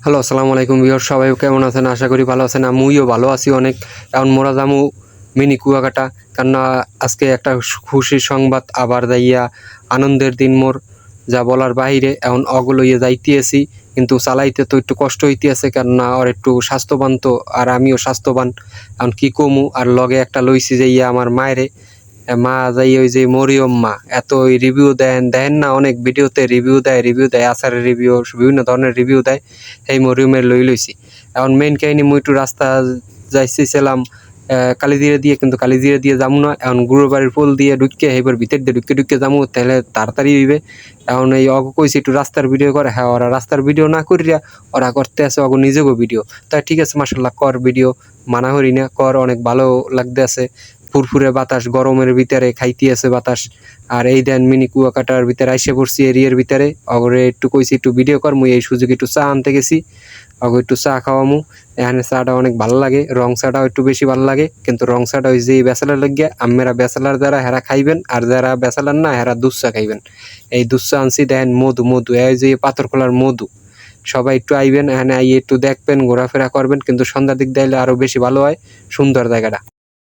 Hello, আসসালামু আলাইকুম viewer, সবাই কেমন আছেন? আশা করি ভালো আছেন। আমিও ভালো আছি অনেক। এখন মোরা যামু মিনি কুয়াকাটা, কেননা আজকে একটা খুশির সংবাদ আবার যাইয়া আনন্দের দিন মোর, যা বলার বাহিরে। এখন অগুলোইয়ে যাইতেছি, কিন্তু চালাইতে তো একটু কষ্ট হইতেছে, কেননা ওর একটু স্বাস্থ্যবান তো, আর আমিও স্বাস্থ্যবান। এখন কি কমু, আর লগে একটা লইছি যাইয়া আমার মায়েরে। মা যাই ওই যে মরিয়ম মা, এত ওই রিভিউ দেন না, অনেক ভিডিওতে রিভিউ দেয় আচারের রিভিউ, বিভিন্ন ধরনের রিভিউ দেয়। এই মরিয়মের লইছি। এখন মেইন কাহিনী, মুই একটু রাস্তা যাইছিলাম কালিজিরা দিয়ে, কিন্তু কালিজিরা দিয়ে যাবো না, এখন গুরুর বাড়ির পোল দিয়ে ঢুকে, এইবার ভিতর দিয়ে ঢুকে যাবো, তাহলে তাড়াতাড়ি হইবে। এখন এই অগ কইছি একটু রাস্তার ভিডিও করে, হ্যাঁ ওরা রাস্তার ভিডিও না করিয়া ওরা করতে আছে অগ নিজেকে ভিডিও। তাই ঠিক আছে, মাশাল্লাহ, কর ভিডিও, মানা করি না, কর, অনেক ভালো লাগতে আছে। ফুরফুরে বাতাস, গরমের ভিতরে খাইতে আছে বাতাস। আর এই দেন মিনি কুয়াকাটার ভিতরে আইসে পড়ছি, এরিয়ার ভিতরে। অগরে একটু কইছি একটু ভিডিও কর, মুই এই সুযোগে একটু চা আনতে গেছি, অগ একটু চা খাওয়ামু। এখানে চাটা অনেক ভালো লাগে, রং চাটাও একটু বেশি ভালো লাগে, কিন্তু রং চাটা ওই যে ব্যাচেলার লাগিয়া, আমরা ব্যাচেলার যারা হেরা খাইবেন, আর যারা ব্যাচেলার না হেরা দুধ চা খাইবেন। এই দুধ চা আনছি, দেখেন মধু এই যে পাথরখোলার মধু। সবাই একটু আইবেন, এখানে আইয়ে একটু দেখবেন, ঘোরাফেরা করবেন, কিন্তু সন্ধ্যার দিক দিলে আরো বেশি ভালো হয়, সুন্দর জায়গাটা।